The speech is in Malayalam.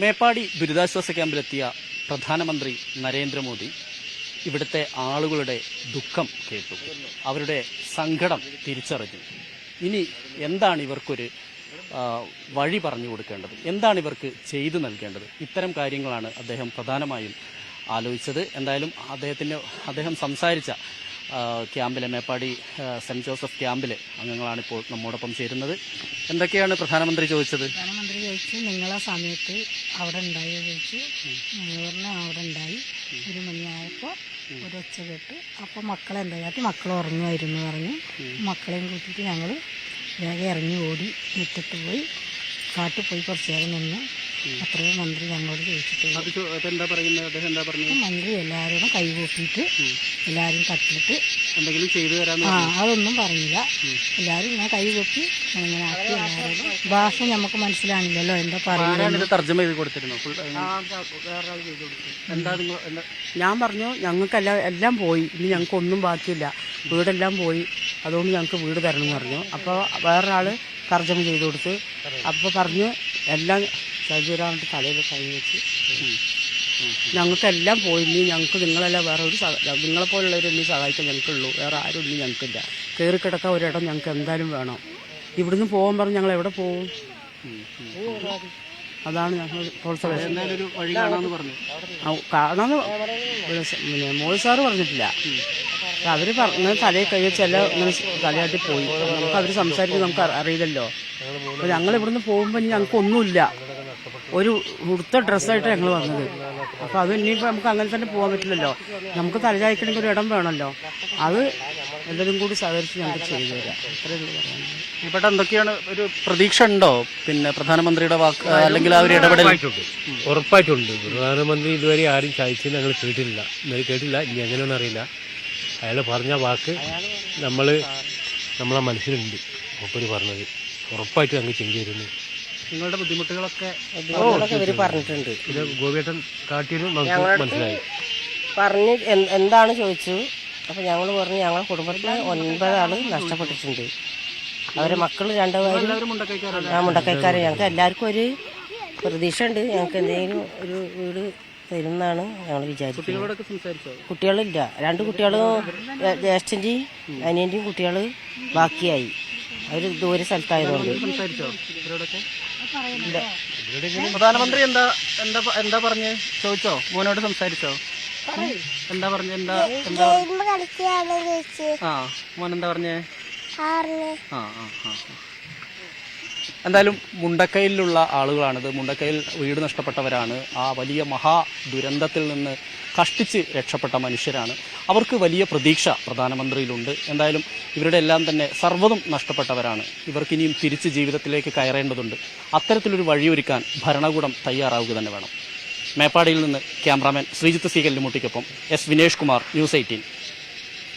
മേപ്പാടി ദുരിതാശ്വാസ ക്യാമ്പിലെത്തിയ പ്രധാനമന്ത്രി നരേന്ദ്രമോദി ഇവിടുത്തെ ആളുകളുടെ ദുഃഖം കേട്ടു, അവരുടെ സങ്കടം തിരിച്ചറിഞ്ഞു. ഇനി എന്താണ് ഇവർക്കൊരു വഴി പറഞ്ഞു കൊടുക്കേണ്ടത്, എന്താണ് ഇവർക്ക് ചെയ്തു നൽകേണ്ടത്? ഇത്തരം കാര്യങ്ങളാണ് അദ്ദേഹം പ്രധാനമായും ആലോചിച്ചത്. എന്തായാലും അദ്ദേഹം സംസാരിച്ച ക്യാമ്പിലെ മേപ്പാടി സെന്റ് ജോസഫ് ക്യാമ്പിലെ അംഗങ്ങളാണിപ്പോൾ നമ്മോടൊപ്പം ചേരുന്നത്. എന്തൊക്കെയാണ് പ്രധാനമന്ത്രി ചോദിച്ചത്? പ്രധാനമന്ത്രി ചോദിച്ചു, നിങ്ങളെ സമയത്ത് അവിടെ ഉണ്ടായോ ചോദിച്ചു. ഞങ്ങൾ പറഞ്ഞ അവിടെ ഉണ്ടായി. 1 മണിയായപ്പോൾ ഒരൊച്ച കേട്ട്. അപ്പോൾ മക്കളെന്താ കാട്ടി, മക്കൾ ഉറങ്ങുമായിരുന്നു പറഞ്ഞു. മക്കളെയും കൂട്ടിയിട്ട് ഞങ്ങൾ വേഗം ഇറങ്ങി ഓടി മുറ്റത്ത് പോയി കാട്ടിൽ പോയി കുറച്ച് നേരം നിന്ന്. അത്രയും മന്ത്രി ഞങ്ങളോട് ചോദിച്ചിട്ടുണ്ട്. മന്ത്രി എല്ലാവരോടും കൈ കൂട്ടിയിട്ട് എല്ലാവരും തട്ടിയിട്ട് എന്തെങ്കിലും ചെയ്തു തരാൻ അതൊന്നും പറഞ്ഞില്ല. എല്ലാവരും ഇങ്ങനെ കൈ കൂട്ടി ഇങ്ങനെ ആക്കി. എല്ലാവരോടും ഭാഷ നമുക്ക് മനസ്സിലാണില്ലല്ലോ എന്താ പറയുന്നത്. തർജ്ജമ ചെയ്ത് കൊടുത്തിരുന്നു. ഞാൻ പറഞ്ഞു എല്ലാം പോയി, ഇനി ഞങ്ങൾക്കൊന്നും ബാക്കിയില്ല, വീടെല്ലാം പോയി, അതുകൊണ്ട് ഞങ്ങൾക്ക് വീട് തരണം എന്ന് പറഞ്ഞു. അപ്പോൾ വേറൊരാൾ തർജ്ജമ ചെയ്ത് കൊടുത്ത്. അപ്പോൾ പറഞ്ഞു എല്ലാം സൗജന്യമായിട്ട് തലയിൽ കൈ വെച്ച് ഞങ്ങൾക്കെല്ലാം പോയി, ഇനി ഞങ്ങൾക്ക് നിങ്ങളെല്ലാം വേറെ ഒരു നിങ്ങളെപ്പോലുള്ളവരൊന്നും സഹായിക്കാൻ ഞങ്ങൾക്കുള്ളൂ, വേറെ ആരും ഇനി ഞങ്ങൾക്കില്ല. കയറി കിടക്കാൻ ഒരിടം ഞങ്ങൾക്ക് എന്തായാലും വേണം. ഇവിടുന്ന് പോകാൻ പറഞ്ഞ് ഞങ്ങൾ എവിടെ പോവും? അതാണ് ഞങ്ങൾ കാണാന്ന് മോൾ സാറ് പറഞ്ഞിട്ടില്ല. അവർ പറഞ്ഞ തലയിൽ കൈ വെച്ചെല്ലാം ഇങ്ങനെ തലയാട്ടി പോയി. നമുക്ക് അവർ സംസാരിക്കുന്നത് നമുക്ക് അറിയില്ലല്ലോ. അപ്പോൾ ഞങ്ങൾ ഇവിടുന്ന് പോകുമ്പോൾ ഞങ്ങൾക്കൊന്നുമില്ല, ഒരു ഉടുത്ത ഡ്രസ്സായിട്ട് ഞങ്ങൾ വന്നത്. അപ്പോൾ അത് ഇനിയിപ്പോൾ നമുക്ക് അങ്ങനെ തന്നെ പോകാൻ പറ്റില്ലല്ലോ. നമുക്ക് തലചായ്ക്കണമെങ്കിൽ ഒരു ഇടം വേണമല്ലോ. അത് എല്ലാവരും കൂടി സഹകരിച്ച് ഞങ്ങൾക്ക് ചെയ്തു തരാം. അത്രയേ ഉള്ളൂ പറയാനുള്ളത്. ഇവിടെ എന്തൊക്കെയാണ് ഒരു പ്രതീക്ഷ ഉണ്ടോ? പിന്നെ പ്രധാനമന്ത്രിയുടെ വാക്ക് അല്ലെങ്കിൽ ആ ഒരു ഇടപെടൽ ഉറപ്പായിട്ടുണ്ട്. പ്രധാനമന്ത്രി ഇതുവരെ ആരും ചായച്ചെന്ന് ഞങ്ങൾ കേട്ടില്ല. ഇനി എങ്ങനെയാണെന്ന് അറിയില്ല. അയാൾ പറഞ്ഞ വാക്ക് നമ്മളെ മനസ്സിലുണ്ട്. മൂപ്പര് പറഞ്ഞത് ഉറപ്പായിട്ട് ഞങ്ങൾ ചെയ്തു തരുന്നു. നിങ്ങളുടെ ബുദ്ധിമുട്ടുകളൊക്കെ ഇവർ പറഞ്ഞിട്ടുണ്ട്. ഇത് ഗോപിയേട്ടൻ കാട്ടിയതും നമുക്ക് മനസ്സിലായി. പറഞ്ഞ് എന്താണ് ചോദിച്ചു. അപ്പോൾ ഞങ്ങൾ പറഞ്ഞു ഞങ്ങളുടെ കുടുംബത്തിൽ 9 ആൾ നഷ്ടപ്പെട്ടിട്ടുണ്ട്. അവരെ മക്കൾ 2 പേരും മുണ്ടക്കൈക്കാർ. ഞങ്ങൾക്ക് എല്ലാവർക്കും ഒരു പ്രതീക്ഷ ഉണ്ട്, ഞങ്ങൾക്ക് എന്തെങ്കിലും ഒരു വീട് തരുമെന്നാണ് ഞങ്ങൾ വിചാരിക്കുന്നത്. കുട്ടികളില്ല, 2 കുട്ടികളും ജ്യേഷ്ഠൻ്റെയും അനിയൻ്റെയും കുട്ടികൾ ബാക്കിയായി. അവർ ദൂര സ്ഥലത്തായതുകൊണ്ട്. പ്രധാനമന്ത്രി എന്താ പറഞ്ഞ് ചോദിച്ചോ? മോനോട് സംസാരിച്ചോ? എന്താ പറഞ്ഞ മോൻ എന്താ പറഞ്ഞേ? എന്തായാലും മുണ്ടക്കയിലുള്ള ആളുകളാണിത്. മുണ്ടക്കയിൽ വീട് നഷ്ടപ്പെട്ടവരാണ്. ആ വലിയ മഹാ ദുരന്തത്തിൽ നിന്ന് കഷ്ടിച്ച് രക്ഷപ്പെട്ട മനുഷ്യരാണ്. അവർക്ക് വലിയ പ്രതീക്ഷ പ്രധാനമന്ത്രിയിലുണ്ട്. എന്തായാലും ഇവരുടെ എല്ലാം തന്നെ സർവ്വതും നഷ്ടപ്പെട്ടവരാണ്. ഇവർക്കിനിയും തിരിച്ച് ജീവിതത്തിലേക്ക് കയറേണ്ടതുണ്ട്. അത്തരത്തിലൊരു വഴിയൊരുക്കാൻ ഭരണകൂടം തയ്യാറാവുക തന്നെ വേണം. മേപ്പാടിയിൽ നിന്ന് ക്യാമറാമാൻ ശ്രീജിത്ത് സി കല്ലുമുട്ടിക്കൊപ്പം എസ് വിനേഷ് കുമാർ, ന്യൂസ് 18.